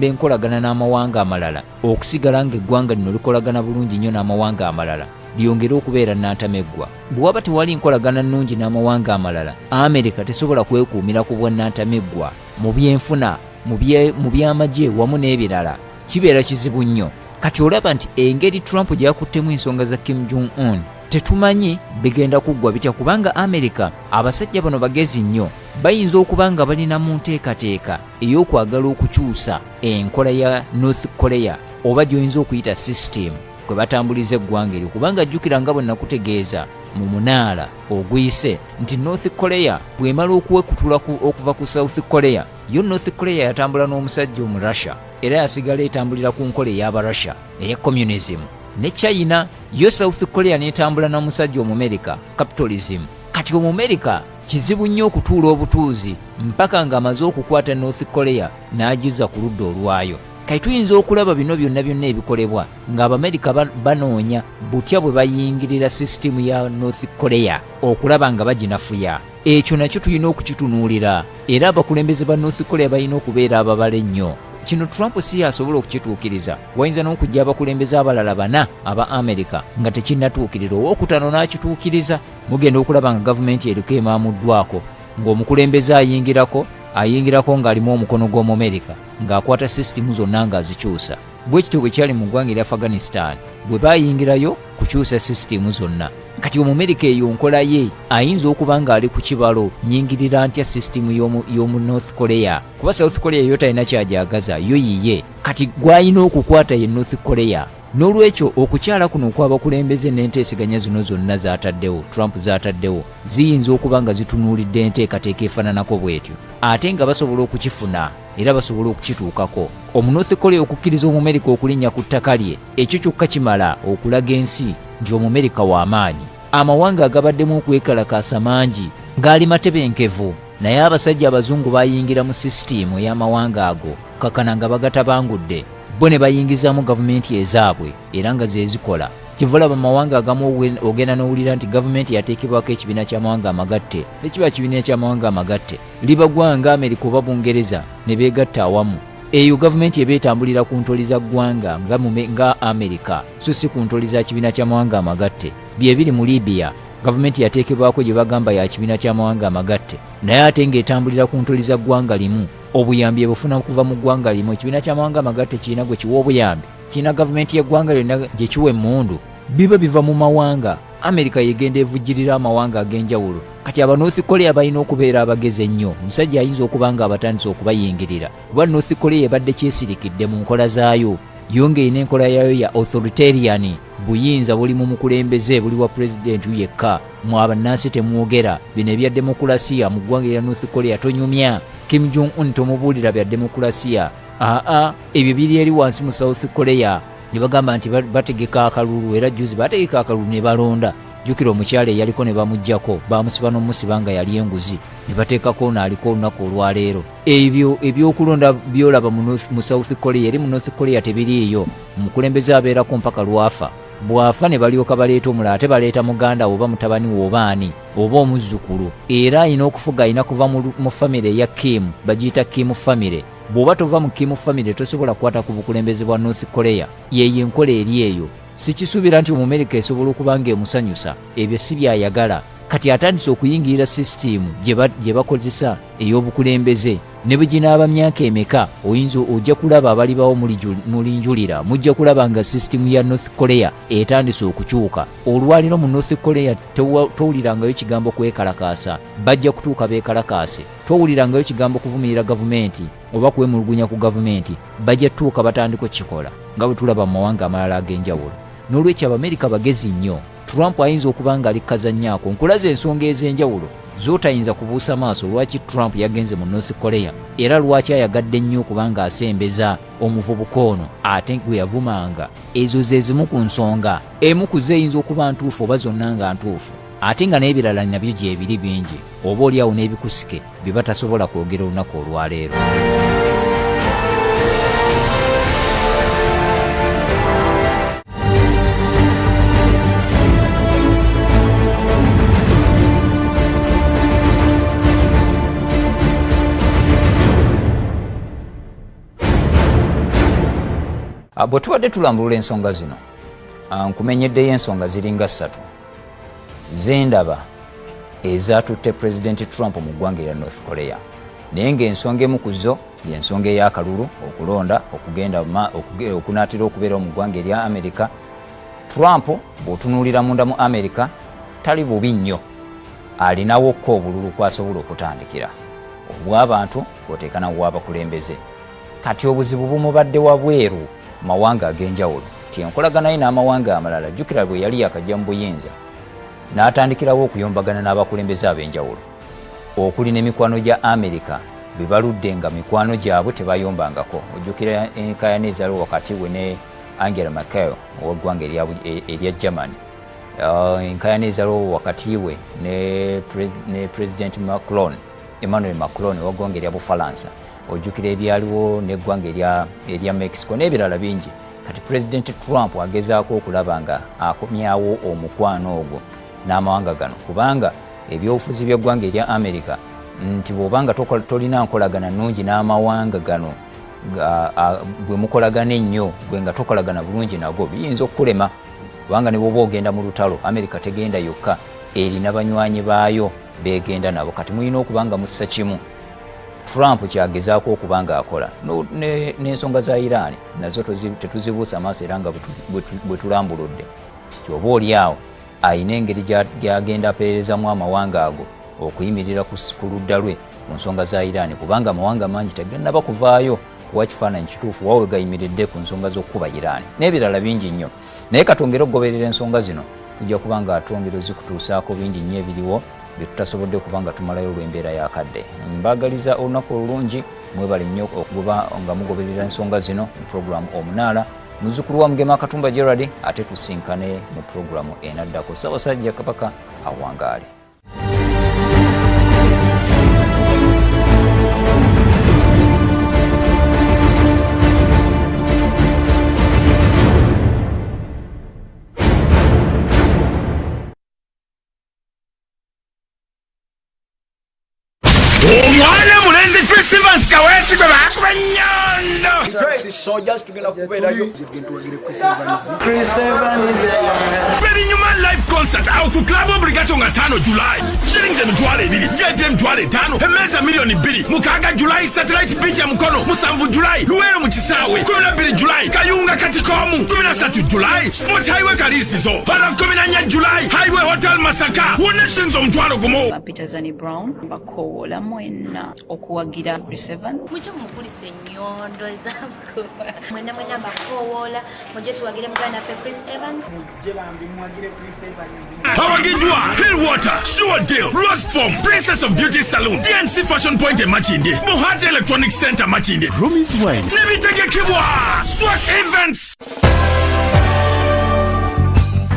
enkolagana n'amawanga amalala, okusigala ng'eggwanga lino likolagana bulungi nnyo n'amawanga amalala, lyongera okubeera nnantameggwa. Bwe waba tewali nkolagana nnungi n'amawanga amalala, Amerika tesobola kwekuumira ku bwannantameggwa mu byenfuna, mu by'amagye wamu n'ebirala. Kibeera kizibu nnyo. Kati olaba nti engeri Trump gy'akuttemu ensonga za Kim Jong-un tetumanyi bigenda kuggwa bitya, kubanga Amerika abasajja bano bagezi nnyo, bayinza okuba nga balina mu nteekateeka ey'okwagala okukyusa enkola ya North Korea oba gy'oyinza okuyita system kwe batambuliza eggwanga eryo, kubanga jjukira nga bwe nakutegeeza mu munaala oguyise nti North Korea bw'emala okuwekutula okuva ku South Korea, yo North Korea yatambula n'omusajja omu Russia era yasigala etambulira ku nkola ey'aba Russia eya communism. Ne China yo South Korea n'etambula n'omusajja Omumerika capitalism. Kati Omumerika kizibu nnyo okutuula obutuuzi mpaka ng'amaze okukwata North Korea n'agiza ku ludda olwayo. Kati tuyinza okulaba bino byonna ebikolebwa ng'Abamerika banoonya butya bwe bayingirira sisitimu ya North Korea okulaba nga baginafuya. ekyo nakyo tulina okukitunuulira era abakulembeze ba North Korea balina okubeera ababala ennyo. Kino Trump si yasobola okukituukiriza. Wayinza n'okujja abakulembeze abalala 4 aba America nga tekinnatuukirira, owookutaano n'akituukiriza. Mugenda okulaba nga gavumenti eriko emaamuddwako, ng'omukulembeze ayingirako ng'alimu omukono gw'omu America ng'akwata sisitimu zonna ng'azikyusa. Bwe kityo bwe kyali mu ggwanga erya Afghanistan bwe baayingirayo kukyusa sisitimu zonna. Kati Omumerika eyo nkola ye ayinza okuba ng'ali ku kibalo nnyingirira ntya sisitimu y'omu North Korea, kuba South Korea yo talina kyajagaza, yo yiye. Kati gw'alina okukwata ye North Korea. N'olwekyo okukyala kuno kw'abakulembeze n'enteeseganya zino zonna Trump z'ataddewo ziyinza okuba nga zitunuulidde enteekateeka efaananako bw'etyo, ate nga basobola okukifuna era basobola okukituukako. Omunorth Korea okukkiriza Omumerika okulinnya ku ttaka lye, ekyo kyokka kimala okulaga ensi nti Omumerika w'amaanyi. Amawanga agabaddemu okwekalakaasa mangi gaali matebenkevu, naye abasajja abazungu bayingira mu sisitiimu y'amawanga ago kakana nga bagatabangudde, bo ne bayingizaamu gavumenti ezaabwe era nga zezikola. Kivulaba amawanga agamu ogenda n'owulira nti gavumenti yateekebwako ekibiina ky'amawanga amagatte, ekiba kibiina ky'amawanga amagatte libagwanga Amerika oba Bungereza ne beegatta awamu. Eyo gavumenti eba etambulira ku ntoli za ggwanga nga Amerika, so si ku ntoli za kibiina ky'amawanga amagatte. Byebiri mu Libya, gavumenti yateekebwako gye bagamba ya kibiina ky'amawanga amagatte, naye ate ng'etambulira ku ntoli za ggwanga limu. Obuyambi ebufuna okuva mu ggwanga limu. Ekibiina ky'amawanga amagatte kirina gwe kiwa obuyambi, kirina gavumenti y'eggwanga lyonna gye kiwa emmundu. Biba biva mu mawanga. Amerika yegenda evujjirira amawanga ag'enjawulo. Kati aba North Korea balina okubeera abagezi ennyo. Omusajja ayinza okuba nga abatandise okubayingirira, kuba North Korea ebadde kyesirikidde mu nkola zaayo. Yongeye n'enkola yaayo ya authoritarian. Buyinza buli mu mukulembeze, buli wa pulezidenti yekka. Mu abannansi temwogera. Bino ebya demokulasiya mu ggwanga lya North Korea tonyumya. Kim Jong-un tomubuulira bya demokulasiya. Ebyo biri eri wansi mu South Korea. Ne bagamba nti bategeka akalulu, era juzi bategeka akalulu ne balonda. Jjukira omukyala eyaliko ne bamuggyako, bamusiba n'omusiba nga yali enguzi, ne bateekako naaliko olunaku olwaleero. Ebyo ebyokulonda byolaba mu South Korea, eri mu North Korea tebiriiyo. Omukulembeze abeerako mpaka lwafa. Bw'afa ne balyoka baleeta omulala, ate baleeta muganda oba mutabani oba ani oba omuzzukulu. Era alina okufuga, alina kuva mu famire eya Kim, bagiyita Kim famire. Bw'oba tova mu Kim famire tosobola kukwata ku bukulembeze bwa North Korea. Yeyo enkola eri eyo. Sikisuubira nti Omumerika esobola okuba ng'emusanyusa, ebyo si byayagala. Kati atandise okuyingirira sisitiimu gye bakozesa ey'obukulembeze. Ne bwe ginaaba myaka emeka, oyinza ojja kulaba abalibawo mulinjulira, mujja kulaba nga sisitiimu ya North Korea etandise okukyuka. Olwaliro mu North Korea towulirangayo kigambo kwekalakaasa, bajja kutuuka beekalakaase. Towulirangayo kigambo kuvumirira gavumenti oba kwemulugunya ku gavumenti, bajja tuuka batandika okukikola nga bwe tulaba mu mawanga amalala ag'enjawulo. N'olwekyo Abamerika bagezi nnyo. Trump ayinza okuba nga alikazannyaako nkulaza ensonga ez'enjawulo z'otayinza kubuusa maaso lwaki Trump yagenze mu North Korea, era lwaki ayagadde nnyo okuba nga asembeza omuvubuka ono ate gwe yavumanga. Ezo ze zimu ku nsonga. Emu ku zo eyinza okuba ntuufu oba zonna nga ntuufu, ate nga n'ebirala nabyo gyebiri bingi, oba oliawo n'ebikusike bye batasobola kwogera olunaku olwaleero. Bwe tubadde tulambulula ensonga zino, nkumenyeddeyo ensonga ziringa 3 zendaba ezatutte Pulezidenti Trump mu ggwanga lya North Korea. Naye ng'ensonga emu ku zo y'ensonga ey'akalulu, okulonda okunaatira okubeera mu ggwanga erya Amerika. Trump bw'otunuulira munda mu Amerika tali bubi nnyo, alinawokko obululu kwasobola okutandikira obw'abantu kw'oteeka n'obw'abakulembeze. Kati obuzibu bumubadde wabweru mawanga ag'enjawulo, enkolagana ye n'amawanga amalala. Jjukira bwe yali yakajja mu buyinza n'atandikirawo okuyombagana n'abakulembeze ab'enjawulo, okuli n'emikwano gya Amerika be baludde nga mikwano gyabwe tebayombangako. Ojjukira enkaayana ezaliwo wakati we ne Angela Merkel ow'eggwanga erya Germany, enkaayana ezaliwo wakati we ne President Emmanuel Macron ow'eggwanga erya Bufalansa. Ojjukira ebyaliwo n'eggwanga erya Mexico n'ebirala bingi. Kati Pulezidenti Trump agezaako okulaba nga akomyawo omukwano ogwo n'amawanga gano, kubanga ebyobufuzi by'eggwanga erya America nti bw'obanga tolina nkolagana nnungi n'amawanga gano bwe mukolagana ennyo gwe nga tokolagana bulungi nago biyinza okukulema kubanga ne bw'oba ogenda mu lutalo America tegenda yokka erina banywanyi baayo beegenda nabo kati mulina okubanga mussa kimu. Trump kyagezaako okubanga akola n'ensonga za Iran nazo tetuzibuusa maaso era nga bwe tulambuludde kyoba oli awo ayina engeri gyagenda apeerezamu amawanga ago okuyimirira ku ludda lwe ku nsonga za Iran kubanga amawanga mangi tegannaba kuvaayo kuwa kifaananyi kituufu wawe gayimiridde ku nsonga z'okukuba Iran n'ebirala bingi nnyo. Naye katwongere okugoberera ensonga zino tujja kuba nga twongera zikutuusaako bingi nnyo ebiriwo bye tutasobodde kuba nga tumalayo olw'embeera y'akadde. Mbagaliza olunaku olulungi mwebale nnyo okuba nga mugoberera ensonga zino mu puroguramu Omunaala. Muzzukulu wa Mugema Katumba Gerald ate tusinkane mu puroguramu enaddako. Ssaabasajja Kabaka awangaale. Omwana mulenzi Chris Evans Kawesi gwe bakuba nnyondo soldiers tugenda kubeerayo Chris Evans Very Newman live concert out ku Club Obligato nga 5 July shillings emitwalo 2 VIP emitwalo 5 emmeeza milioni 2 mukaaga July satellite beach ya Mukono 7 July Luweero mu Kisaawe 12 July Kayunga Katikomu 13 July Sport Highway Kalisizo 14 July Highway Hotel Masaka wonna shillings omutwalo gumu Peter Zani Brown bakoola mwena okuwagira Chris Evans muje mukulise nnyondo ezako mwena bakoola muje tuwagire muganda ffe Chris Evans muje bambi mwagire Chris Evans Awagidwa Hillwater Sure Deal Rose Form Princess of Beauty Salon DNC Fashion Point e Machinde Muhate Electronic Center Machinde Rumi's Wine Nebitegekebwa Swag Events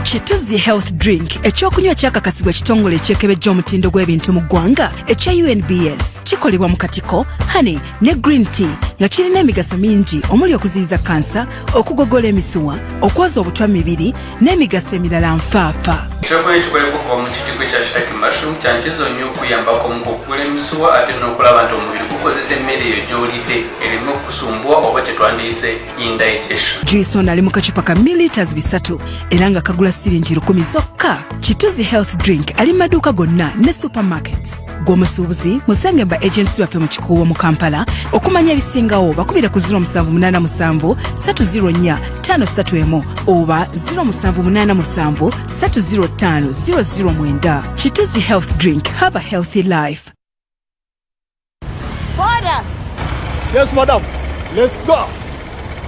Chituzi Health Drink ekyokunywa kyakakasibwa ekitongole ekyekebejja omutindo gw'ebintu mu ggwanga ekya UNBS kikolebwa mu katiko, honey ne green tea nga kirina emigaso mingi omuli okuziyiza kansa, okugogola emisuwa, okwoza obutwa mibiri n'emigaso emirala nfaafa. Ekyokunywa kikolebwa okuva mu kitiko ekya Shiitake mushroom kyankizo nnyo okuyambako mu okugula emisuwa ate n'okulaba nti omubiri gukozesa emmere eyo gy'olidde erimu okusumbwa oba kye twandiyise indigestion. Juice ali mu kacupa ka milliliters 3 era nga kagula siringi 10 zokka. Chituzi Health Drink ali mu maduuka gonna ne supermarkets. Gw'omusuubuzi musange ba agency baffe mu Kikuubo mu Kampala okumanya ebisingawo bakubira ku 0787 304 531 oba 0787 305 009. Chituzi Health Drink, have a healthy life. Brother! Yes, madam. Let's go.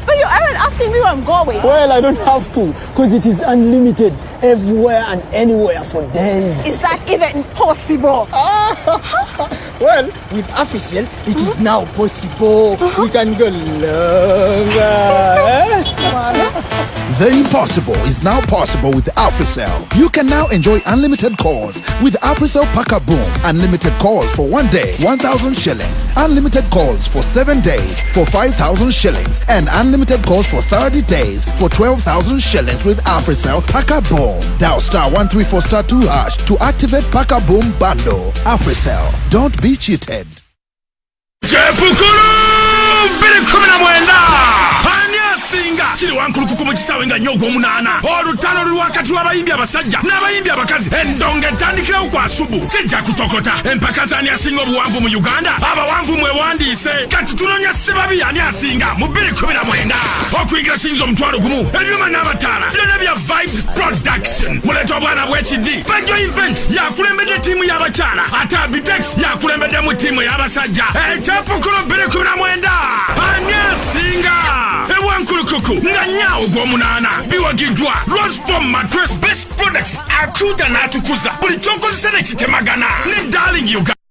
But you aren't asking me where I'm going. Well, I don't have to, because it is unlimited everywhere and anywhere for days. Is that even possible? Well, with Africell, it is now possible. We can go longer. The impossible is now possible with Africell. You can now enjoy unlimited calls with Africell Paka Boom. Unlimited calls for 1 day, 1,000 shillings. Unlimited calls for 7 days for 5,000 shillings. And unlimited calls for 30 days for 12,000 shillings with Africell Paka Boom. Dial *134*2# to activate Paka Boom bundle. Africell. Don't be cheated. Singa kiri wankulukuku mu kisaawe nga nnyo ogw'omunaana olutalo luli wakati w'abayimbi abasajja n'abayimbi abakazi endongo etandikirawo kwa subu kijja kutokota empaka z'ani asinga obuwanvu mu Uganda abawanvu mwewandiise kati tunoonya ssebabi ani asinga mu 2019 okuyingira kiyinza omutwalo gumu ebyuma n'amataala byonna bya Vibes Production muleeta obwana bw'ekiddi Bajjo Events yakulembedde ttiimu y'abakyala ate Abitex yakulembeddemu ttiimu y'abasajja ekyapukulu 2019 ani asinga ewankulukuku nga nnyawo gw'omunaana biwagiddwa Rose Form Mattress Best Products atuuta n'atukuza buli ky'okozesa ne kitemagana ne Darling Uganda.